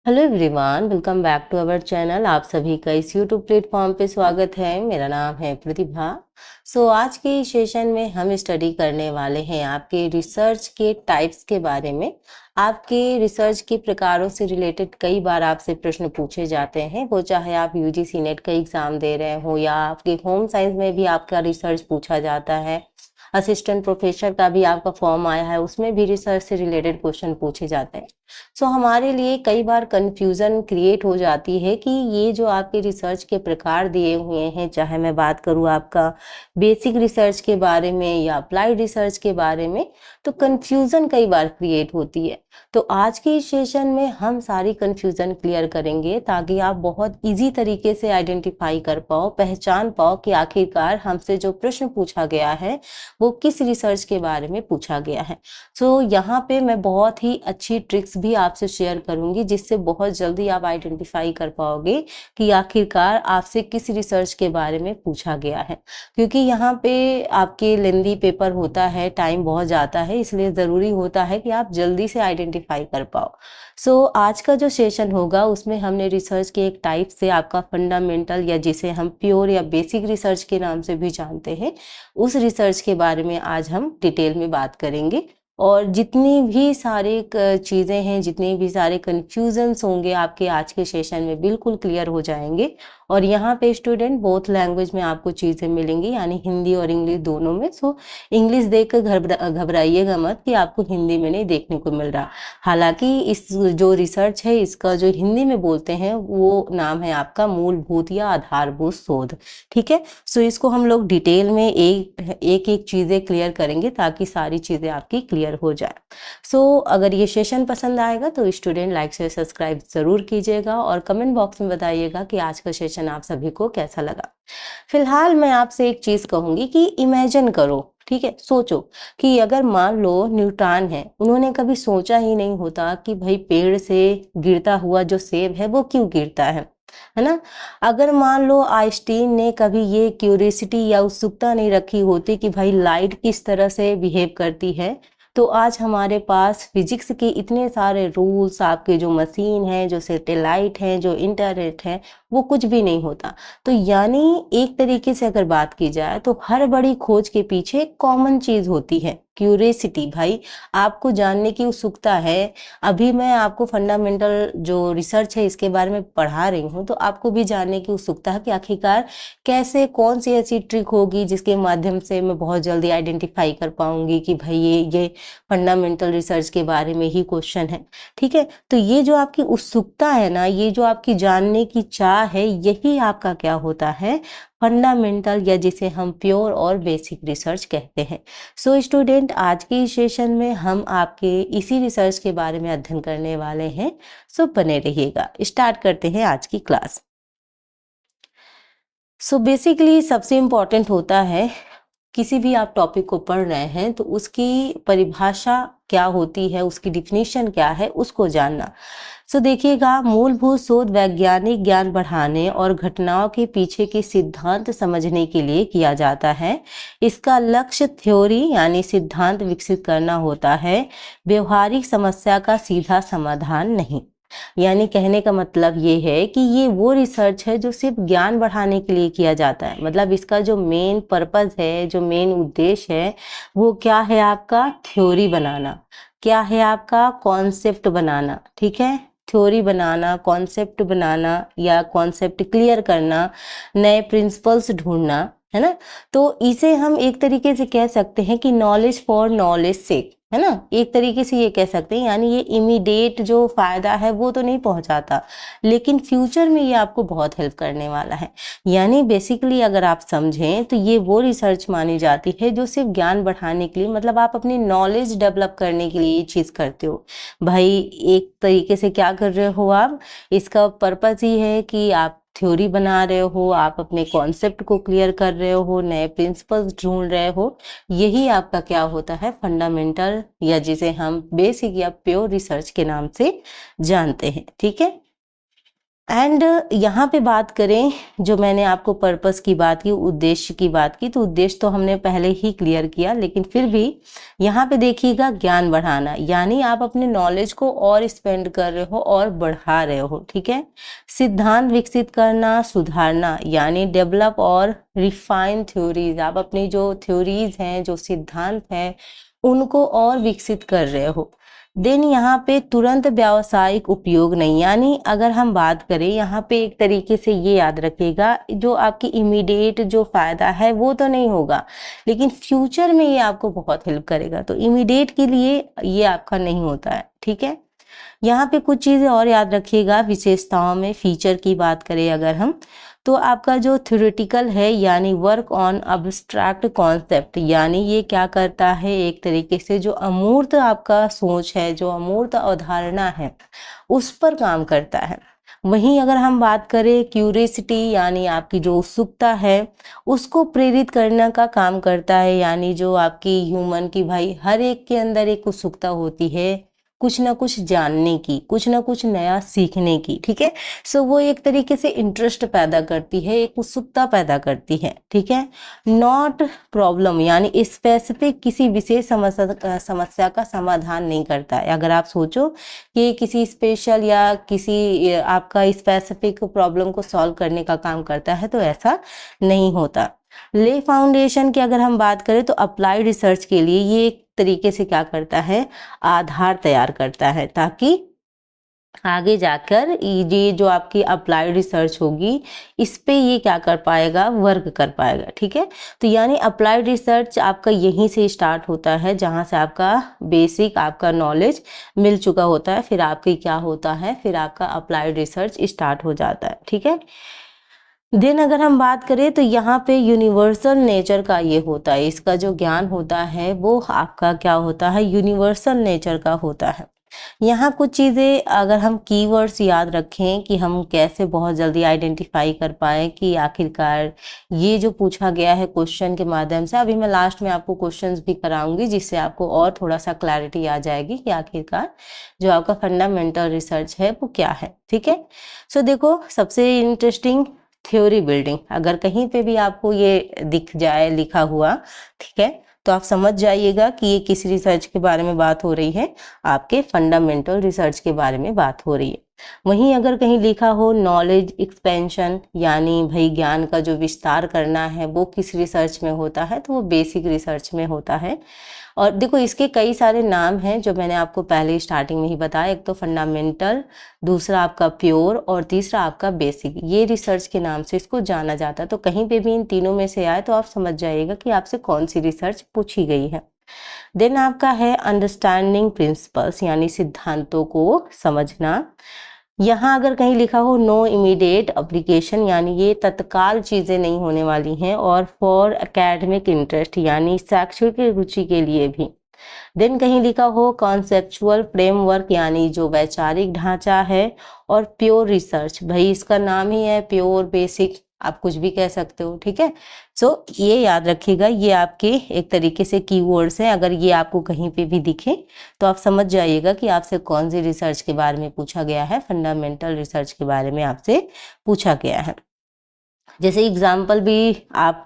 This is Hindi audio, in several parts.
Hello everyone, welcome back to our channel. आप सभी का इस यूट्यूब प्लेटफॉर्म पे स्वागत है। मेरा नाम है प्रतिभा। आज के सेशन में हम स्टडी करने वाले हैं आपके रिसर्च के टाइप्स के बारे में। आपके रिसर्च के प्रकारों से रिलेटेड कई बार आपसे प्रश्न पूछे जाते हैं, वो चाहे आप यूजीसी नेट का एग्जाम दे रहे हो या आपके होम साइंस में भी आपका रिसर्च पूछा जाता है। असिस्टेंट प्रोफेसर का भी आपका फॉर्म आया है, उसमें भी रिसर्च से रिलेटेड क्वेश्चन पूछे जाते हैं। हमारे लिए कई बार कंफ्यूजन क्रिएट हो जाती है कि ये जो आपके रिसर्च के प्रकार दिए हुए हैं, चाहे मैं बात करूँ आपका बेसिक रिसर्च के बारे में या अप्लाइड रिसर्च के बारे में, तो कंफ्यूजन कई बार क्रिएट होती है। तो आज के इस सेशन में हम सारी कंफ्यूजन क्लियर करेंगे ताकि आप बहुत इजी तरीके से आइडेंटिफाई कर पाओ, पहचान पाओ कि आखिरकार हमसे जो प्रश्न पूछा गया है वो किस रिसर्च के बारे में पूछा गया है। यहाँ पे मैं बहुत ही अच्छी ट्रिक्स भी आपसे शेयर करूंगी जिससे बहुत जल्दी आप आइडेंटिफाई कर पाओगे कि आखिरकार आपसे किस रिसर्च के बारे में पूछा गया है। क्योंकि यहाँ पे आपके लेंदी पेपर होता है, टाइम बहुत जाता है, इसलिए ज़रूरी होता है कि आप जल्दी से आइडेंटिफाई कर पाओ। आज का जो सेशन होगा उसमें हमने रिसर्च के एक टाइप से आपका फंडामेंटल या जिसे हम प्योर या बेसिक रिसर्च के नाम से भी जानते हैं, उस रिसर्च के बारे में आज हम डिटेल में बात करेंगे। और जितनी भी सारे चीज़ें हैं, जितने भी सारे कन्फ्यूजन्स होंगे आपके आज के सेशन में बिल्कुल क्लियर हो जाएंगे। और यहाँ पे स्टूडेंट बोथ लैंग्वेज में आपको चीज़ें मिलेंगी, यानी हिंदी और इंग्लिश दोनों में। इंग्लिश देख कर घबराइएगा मत कि आपको हिंदी में नहीं देखने को मिल रहा। हालांकि इस जो रिसर्च है इसका जो हिंदी में बोलते हैं वो नाम है आपका मूलभूत या आधारभूत शोध। ठीक है, इसको हम लोग डिटेल में एक चीज़ें क्लियर करेंगे ताकि सारी चीज़ें आपकी क्लियर हो जाए। अगर ये सेशन पसंद आएगा तो स्टूडेंट लाइक से सब्सक्राइब ज़रूर कीजिएगा और कमेंट बॉक्स में बताइएगा कि आज का सेशन आप सभी को कैसा लगा। फिलहाल मैं आपसे एक चीज़ कहूँगी कि इमेजिन करो, ठीक है, सोचो कि अगर मान लो न्यूटन है, उन्होंने कभी सोचा ही नहीं होता कि भाई पेड़ से गिरता हुआ जो सेब है वो क्यों गिरता है ना। अगर मान लो आइंस्टीन ने कभी ये क्यूरियोसिटी या उत्सुकता नहीं रखी होती कि भाई लाइट किस तरह से बिहेव करती है, तो आज हमारे पास फिजिक्स के इतने सारे रूल्स, आपके जो मशीन है, जो सैटेलाइट हैं, जो इंटरनेट है, वो कुछ भी नहीं होता। तो यानी एक तरीके से अगर बात की जाए तो हर बड़ी खोज के पीछे एक कॉमन चीज होती है, क्यूरियोसिटी। भाई आपको जानने की उत्सुकता है। अभी मैं आपको फंडामेंटल जो रिसर्च है इसके बारे में पढ़ा रही हूँ, तो आपको भी जानने की उत्सुकता है कि आखिरकार कैसे, कौन सी ऐसी ट्रिक होगी जिसके माध्यम से मैं बहुत जल्दी आइडेंटिफाई कर पाऊंगी कि भाई ये फंडामेंटल रिसर्च के बारे में ही क्वेश्चन है। ठीक है, तो ये जो आपकी उत्सुकता है ना, ये जो आपकी जानने की चाह है, यही आपका क्या होता है, फंडामेंटल या जिसे हम प्योर और बेसिक रिसर्च कहते हैं। स्टूडेंट, आज के इस सेशन में हम आपके इसी रिसर्च के बारे में अध्ययन करने वाले हैं। बने रहिएगा। स्टार्ट करते हैं आज की क्लास। बेसिकली सबसे इम्पॉर्टेंट होता है, किसी भी आप टॉपिक को पढ़ रहे हैं तो उसकी परिभाषा क्या होती है, उसकी डिफिनीशन क्या है, उसको जानना। देखिएगा, मूलभूत शोध वैज्ञानिक ज्ञान बढ़ाने और घटनाओं के पीछे के सिद्धांत समझने के लिए किया जाता है। इसका लक्ष्य थ्योरी यानी सिद्धांत विकसित करना होता है, व्यवहारिक समस्या का सीधा समाधान नहीं। यानी कहने का मतलब ये है कि ये वो रिसर्च है जो सिर्फ ज्ञान बढ़ाने के लिए किया जाता है। मतलब इसका जो मेन पर्पस है, जो मेन उद्देश्य है, वो क्या है, आपका थ्योरी बनाना, क्या है, आपका कॉन्सेप्ट बनाना। ठीक है, थ्योरी बनाना, कॉन्सेप्ट बनाना या कॉन्सेप्ट क्लियर करना, नए प्रिंसिपल्स ढूंढना, है ना। तो इसे हम एक तरीके से कह सकते हैं कि नॉलेज फॉर नॉलेज सेक, है ना। एक तरीके से ये कह सकते हैं, यानी ये इमीडिएट जो फायदा है वो तो नहीं पहुंचाता, लेकिन फ्यूचर में ये आपको बहुत हेल्प करने वाला है। यानी बेसिकली अगर आप समझें तो ये वो रिसर्च मानी जाती है जो सिर्फ ज्ञान बढ़ाने के लिए, मतलब आप अपनी नॉलेज डेवलप करने के लिए ये चीज़ करते हो। भाई एक तरीके से क्या कर रहे हो आप, इसका पर्पस ही है कि आप थ्योरी बना रहे हो, आप अपने कॉन्सेप्ट को क्लियर कर रहे हो, नए प्रिंसिपल्स ढूंढ रहे हो। यही आपका क्या होता है, फंडामेंटल या जिसे हम बेसिक या प्योर रिसर्च के नाम से जानते हैं। ठीक है, एंड यहाँ पे बात करें, जो मैंने आपको पर्पस की बात की, उद्देश्य की बात की, तो उद्देश्य तो हमने पहले ही क्लियर किया, लेकिन फिर भी यहाँ पे देखिएगा ज्ञान बढ़ाना, यानी आप अपने नॉलेज को और स्पेंड कर रहे हो और बढ़ा रहे हो, ठीक है। सिद्धांत विकसित करना, सुधारना, यानी डेवलप और रिफाइन थ्योरीज, आप अपनी जो थ्योरीज हैं, जो सिद्धांत हैं, उनको और विकसित कर रहे हो। देन यहाँ पे तुरंत व्यावसायिक उपयोग नहीं, यानी अगर हम बात करें यहाँ पे एक तरीके से ये याद रखिएगा, जो आपकी इमीडिएट जो फायदा है वो तो नहीं होगा, लेकिन फ्यूचर में ये आपको बहुत हेल्प करेगा। तो इमीडिएट के लिए ये आपका नहीं होता है, ठीक है। यहाँ पे कुछ चीज़ें और याद रखिएगा, विशेषताओं में फीचर की बात करें अगर हम, तो आपका जो थ्योरेटिकल है, यानी वर्क ऑन अब्स्ट्रैक्ट कॉन्सेप्ट, यानी ये क्या करता है, एक तरीके से जो अमूर्त आपका सोच है, जो अमूर्त अवधारणा है, उस पर काम करता है। वहीं अगर हम बात करें क्यूरियसिटी, यानी आपकी जो उत्सुकता है, उसको प्रेरित करने का काम करता है, यानी जो आपकी ह्यूमन की, भाई हर एक के अंदर एक उत्सुकता होती है कुछ ना कुछ जानने की, कुछ ना कुछ नया सीखने की, ठीक है। सो वो एक तरीके से इंटरेस्ट पैदा करती है, एक उत्सुकता पैदा करती है, ठीक है। नॉट प्रॉब्लम, यानी स्पेसिफिक किसी विशेष समस्या का समाधान नहीं करता है। अगर आप सोचो कि किसी स्पेशल या किसी आपका स्पेसिफिक प्रॉब्लम को सॉल्व करने का काम करता है, तो ऐसा नहीं होता। ले फाउंडेशन की अगर हम बात करें, तो अप्लाइड रिसर्च के लिए ये एक तरीके से क्या करता है, आधार तैयार करता है, ताकि आगे जाकर ये जो आपकी अप्लाइड रिसर्च होगी, इस पे ये क्या कर पाएगा, वर्क कर पाएगा, ठीक है। तो यानी अप्लाइड रिसर्च आपका यहीं से स्टार्ट होता है, जहाँ से आपका बेसिक आपका नॉलेज मिल चुका होता है, फिर आपकी क्या होता है, फिर आपका अप्लाइड रिसर्च स्टार्ट हो जाता है, ठीक है। देन अगर हम बात करें, तो यहाँ पे यूनिवर्सल नेचर का ये होता है, इसका जो ज्ञान होता है वो आपका क्या होता है, यूनिवर्सल नेचर का होता है। यहाँ कुछ चीज़ें अगर हम कीवर्ड्स याद रखें, कि हम कैसे बहुत जल्दी आइडेंटिफाई कर पाए कि आखिरकार ये जो पूछा गया है क्वेश्चन के माध्यम से, अभी मैं लास्ट में आपको क्वेश्चंस भी कराऊंगी, जिससे आपको और थोड़ा सा क्लैरिटी आ जाएगी कि आखिरकार जो आपका फंडामेंटल रिसर्च है वो क्या है, ठीक है। सो देखो, सबसे इंटरेस्टिंग थ्योरी बिल्डिंग, अगर कहीं पे भी आपको ये दिख जाए लिखा हुआ, ठीक है, तो आप समझ जाइएगा कि ये किस रिसर्च के बारे में बात हो रही है, आपके फंडामेंटल रिसर्च के बारे में बात हो रही है। वहीं अगर कहीं लिखा हो नॉलेज एक्सपेंशन, यानी भाई ज्ञान का जो विस्तार करना है वो किस रिसर्च में होता है, तो वो बेसिक रिसर्च में होता है। और देखो, इसके कई सारे नाम हैं जो मैंने आपको पहले स्टार्टिंग में ही बताया, एक तो फंडामेंटल, दूसरा आपका प्योर, और तीसरा आपका बेसिक। ये रिसर्च के नाम से इसको जाना जाता है। तो कहीं पे भी इन तीनों में से आए तो आप समझ जाइएगा कि आपसे कौन सी रिसर्च पूछी गई है। देन आपका है अंडरस्टैंडिंग प्रिंसिपल्स, यानी सिद्धांतों को समझना। यहाँ अगर कहीं लिखा हो नो इमीडिएट एप्लीकेशन, यानी ये तत्काल चीज़ें नहीं होने वाली हैं, और फॉर एकेडमिक इंटरेस्ट, यानी शैक्षणिक रुचि के लिए भी। देन कहीं लिखा हो कॉन्सेप्चुअल फ्रेमवर्क, यानी जो वैचारिक ढांचा है, और प्योर रिसर्च, भाई इसका नाम ही है प्योर, बेसिक, आप कुछ भी कह सकते हो, ठीक है। सो ये याद रखिएगा, ये आपके एक तरीके से कीवर्ड्स हैं। अगर ये आपको कहीं पे भी दिखे तो आप समझ जाइएगा कि आपसे कौन सी रिसर्च के बारे में पूछा गया है, फंडामेंटल रिसर्च के बारे में आपसे पूछा गया है। जैसे एग्जाम्पल भी आप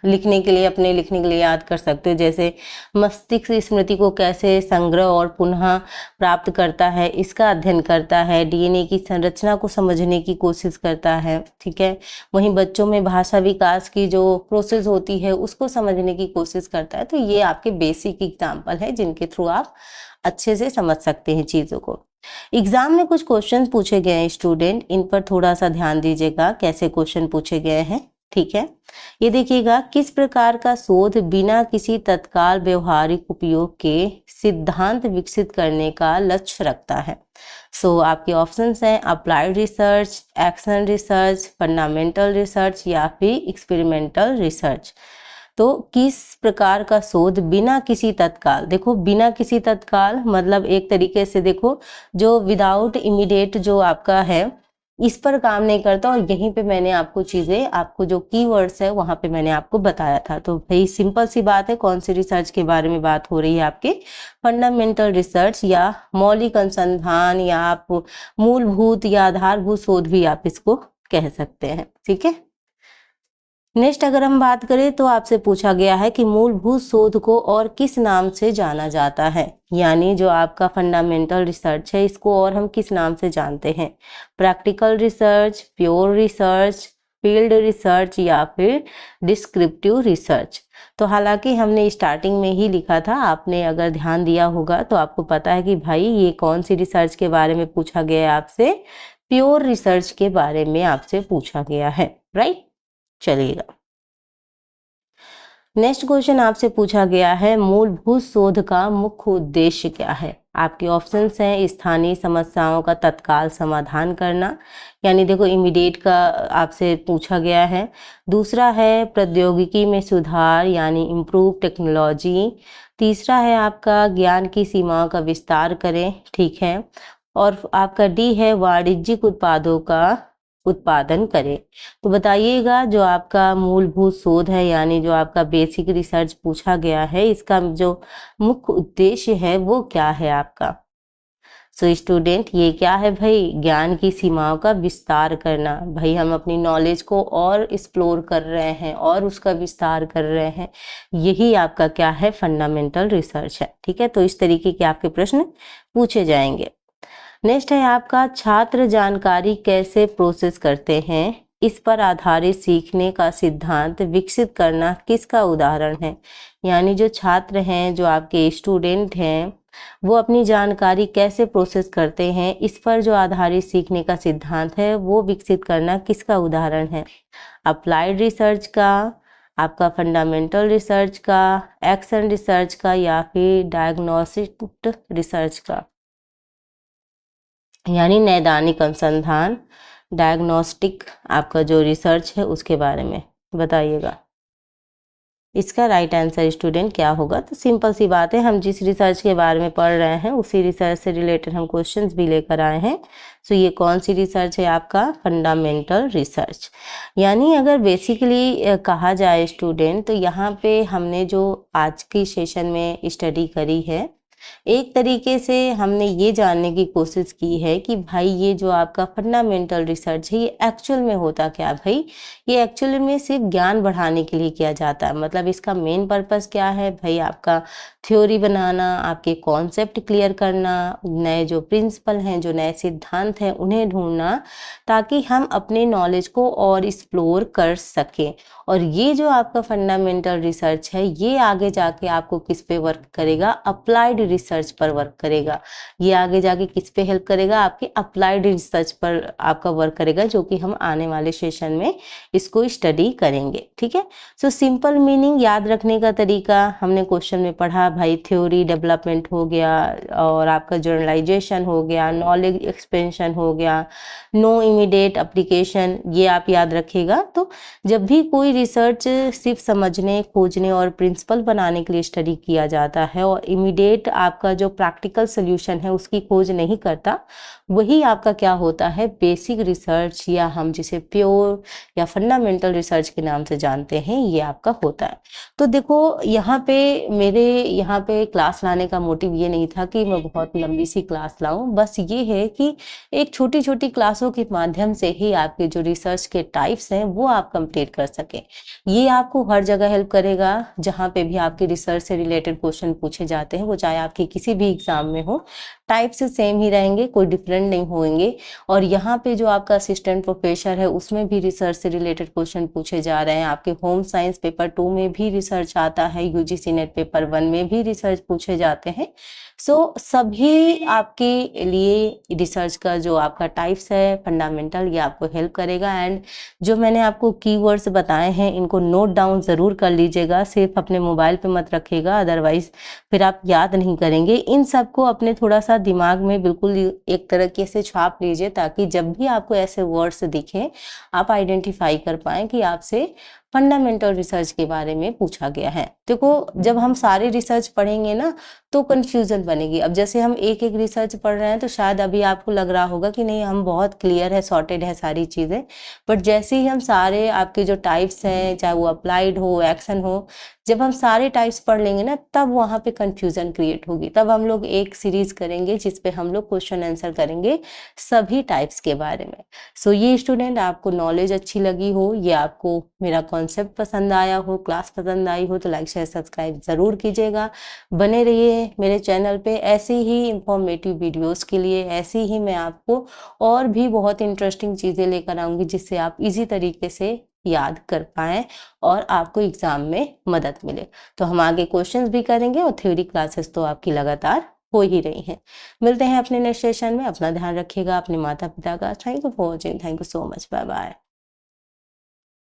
लिखने के लिए, अपने लिखने के लिए याद कर सकते हो, जैसे मस्तिष्क स्मृति को कैसे संग्रह और पुनः प्राप्त करता है, इसका अध्ययन करता है, डीएनए की संरचना को समझने की कोशिश करता है, ठीक है। वहीं बच्चों में भाषा विकास की जो प्रोसेस होती है उसको समझने की कोशिश करता है। तो ये आपके बेसिक एग्जाम्पल है जिनके थ्रू आप अच्छे से समझ सकते हैं चीज़ों को। एग्जाम में कुछ क्वेश्चन पूछे गए हैं स्टूडेंट, इन पर थोड़ा सा ध्यान दीजिएगा, कैसे क्वेश्चन पूछे गए हैं, ठीक है। ये देखिएगा, किस प्रकार का शोध बिना किसी तत्काल व्यवहारिक उपयोग के सिद्धांत विकसित करने का लक्ष्य रखता है। सो आपके ऑप्शंस हैं applied research, action research, fundamental research, या फिर एक्सपेरिमेंटल रिसर्च। तो किस प्रकार का शोध बिना किसी तत्काल, देखो बिना किसी तत्काल मतलब एक तरीके से देखो, जो विदाउट इमीडिएट जो आपका है इस पर काम नहीं करता, और यहीं पे मैंने आपको चीज़ें, आपको जो कीवर्ड्स है वहाँ पे मैंने आपको बताया था। तो भाई सिंपल सी बात है, कौन सी रिसर्च के बारे में बात हो रही है आपके, फंडामेंटल रिसर्च या मौलिक अनुसंधान, या आप मूलभूत या आधारभूत शोध भी आप इसको कह सकते हैं। ठीक है, नेक्स्ट अगर हम बात करें तो आपसे पूछा गया है कि मूलभूत शोध को और किस नाम से जाना जाता है, यानी जो आपका फंडामेंटल रिसर्च है इसको और हम किस नाम से जानते हैं, practical research, pure research, field research, या फिर डिस्क्रिप्टिव रिसर्च। तो हालांकि हमने स्टार्टिंग में ही लिखा था, आपने अगर ध्यान दिया होगा तो आपको पता है कि भाई ये कौन सी रिसर्च के बारे में पूछा गया है आपसे, प्योर रिसर्च के बारे में आपसे पूछा गया है, राइट। चलिएगा, नेक्स्ट क्वेश्चन आपसे पूछा गया है, मूलभूत शोध का मुख्य उद्देश्य क्या है। आपके ऑप्शंस हैं, स्थानीय समस्याओं का तत्काल समाधान करना, यानी देखो इमीडिएट का आपसे पूछा गया है। दूसरा है प्रौद्योगिकी में सुधार, यानी इम्प्रूव टेक्नोलॉजी। तीसरा है आपका ज्ञान की सीमाओं का विस्तार करें, ठीक है। और आपका डी है वाणिज्यिक उत्पादों का उत्पादन करे। तो बताइएगा, जो आपका मूलभूत शोध है यानी जो आपका बेसिक रिसर्च पूछा गया है, इसका जो मुख्य उद्देश्य है वो क्या है आपका। सो स्टूडेंट, ये क्या है भाई, ज्ञान की सीमाओं का विस्तार करना। भाई हम अपनी नॉलेज को और एक्सप्लोर कर रहे हैं और उसका विस्तार कर रहे हैं, यही आपका क्या है, फंडामेंटल रिसर्च है। ठीक है, तो इस तरीके के आपके प्रश्न पूछे जाएंगे। नेक्स्ट है आपका, छात्र जानकारी कैसे प्रोसेस करते हैं, इस पर आधारित सीखने का सिद्धांत विकसित करना किसका उदाहरण है। यानी जो छात्र हैं, जो आपके स्टूडेंट हैं, वो अपनी जानकारी कैसे प्रोसेस करते हैं, इस पर जो आधारित सीखने का सिद्धांत है वो विकसित करना किसका उदाहरण है, अप्लाइड रिसर्च का, आपका फंडामेंटल रिसर्च का, एक्शन रिसर्च का, या फिर डायग्नोस्टिक रिसर्च का, यानी नैदानिक अनुसंधान, डायग्नोस्टिक आपका जो रिसर्च है उसके बारे में बताइएगा। इसका राइट आंसर स्टूडेंट क्या होगा, तो सिंपल सी बात है, हम जिस रिसर्च के बारे में पढ़ रहे हैं उसी रिसर्च से रिलेटेड हम क्वेश्चंस भी लेकर आए हैं। सो ये कौन सी रिसर्च है आपका, फंडामेंटल रिसर्च। यानी अगर बेसिकली कहा जाए स्टूडेंट, तो यहाँ पे हमने जो आज की सेशन में स्टडी करी है, एक तरीके से हमने ये जानने की कोशिश की है कि भाई ये जो आपका फंडामेंटल रिसर्च है ये एक्चुअल में होता क्या भाई। ये एक्चुअल में सिर्फ ज्ञान बढ़ाने के लिए किया जाता है, मतलब इसका मेन पर्पस क्या है भाई, आपका थ्योरी बनाना, आपके कॉन्सेप्ट क्लियर करना, नए जो प्रिंसिपल हैं, जो नए सिद्धांत हैं उन्हें ढूंढना, ताकि हम अपने नॉलेज को और एक्सप्लोर कर सकें। और ये जो आपका फंडामेंटल रिसर्च है ये आगे जाके आपको किस पे वर्क करेगा, अप्लाइड रिसर्च पर वर्क करेगा। ये आगे जाके किस पे हेल्प करेगा, आपके अप्लाइड रिसर्च पर आपका वर्क करेगा, जो कि हम आने वाले सेशन में इसको स्टडी करेंगे। ठीक है, सो सिंपल मीनिंग याद रखने का तरीका हमने क्वेश्चन में पढ़ा भाई, थ्योरी डेवलपमेंट हो गया, और आपका जर्नलाइजेशन हो गया, नॉलेज एक्सपेंशन हो गया, नो इमीडिएट एप्लीकेशन, ये आप याद रखिएगा। तो जब भी कोई रिसर्च सिर्फ समझने, खोजने और प्रिंसिपल बनाने के लिए स्टडी किया जाता है और इमीडिएट आपका जो प्रैक्टिकल सोल्यूशन है उसकी खोज नहीं करता, वही आपका क्या होता है, बेसिक रिसर्च, या हम जिसे प्योर या फंडामेंटल रिसर्च के नाम से जानते हैं, ये आपका होता है। तो देखो यहाँ पे मेरे यहाँ पे क्लास लाने का मोटिव ये नहीं था कि मैं बहुत लंबी सी क्लास लाऊं, बस ये है कि एक छोटी छोटी क्लासों के माध्यम से ही आपके जो रिसर्च के टाइप्स हैं वो आप कंप्लीट कर सकें। ये आपको हर जगह हेल्प करेगा, जहाँ पे भी आपके रिसर्च से रिलेटेड क्वेश्चन पूछे जाते हैं, वो चाहे आपके किसी भी एग्जाम में हो, टाइप से सेम ही रहेंगे, कोई डिफरेंट नहीं होंगे। और यहाँ पे जो आपका असिस्टेंट प्रोफेसर है उसमें भी रिसर्च से रिलेटेड क्वेश्चन पूछे जा रहे हैं, आपके होम साइंस पेपर 2 में भी रिसर्च आता है, यूजीसी नेट पेपर 1 में भी रिसर्च पूछे जाते हैं। सो सभी आपके लिए रिसर्च का जो आपका टाइप्स है फंडामेंटल, ये आपको हेल्प करेगा। एंड जो मैंने आपको कीवर्ड्स बताए हैं इनको नोट डाउन ज़रूर कर लीजिएगा, सिर्फ अपने मोबाइल पे मत रखिएगा, अदरवाइज फिर आप याद नहीं करेंगे। इन सबको अपने थोड़ा सा दिमाग में बिल्कुल एक तरीके से छाप लीजिए, ताकि जब भी आपको ऐसे वर्ड्स दिखें आप आइडेंटिफाई कर पाएँ कि आपसे फंडामेंटल रिसर्च के बारे में पूछा गया है। देखो, जब हम सारे रिसर्च पढ़ेंगे ना तो कंफ्यूजन बनेगी। अब जैसे हम एक एक रिसर्च पढ़ रहे हैं तो शायद अभी आपको लग रहा होगा कि नहीं, हम बहुत क्लियर है, सॉर्टेड है सारी चीज़ें, बट जैसे ही हम सारे आपके जो टाइप्स हैं, चाहे वो अप्लाइड हो, एक्शन हो, जब हम सारे टाइप्स पढ़ लेंगे ना तब वहाँ पे कंफ्यूजन क्रिएट होगी। तब हम लोग एक सीरीज करेंगे जिस पे हम लोग क्वेश्चन आंसर करेंगे सभी टाइप्स के बारे में। सो ये स्टूडेंट, आपको नॉलेज अच्छी लगी हो, ये आपको मेरा कॉन्सेप्ट पसंद आया हो, क्लास पसंद आई हो, तो लाइक शेयर सब्सक्राइब ज़रूर कीजिएगा। बने रहिए मेरे चैनल पे ऐसी ही इंफॉर्मेटिव वीडियोस के लिए। ऐसी ही मैं आपको और भी बहुत इंटरेस्टिंग चीज़ें लेकर आऊँगी जिससे आप इजी तरीके से याद कर पाएँ और आपको एग्ज़ाम में मदद मिले। तो हम आगे क्वेश्चंस भी करेंगे और थ्योरी क्लासेस तो आपकी लगातार हो ही रही हैं। मिलते हैं अपने नेक्स्ट सेशन में। अपना ध्यान रखिएगा, अपने माता पिता का। Thank you for watching. Thank you so much. Bye bye.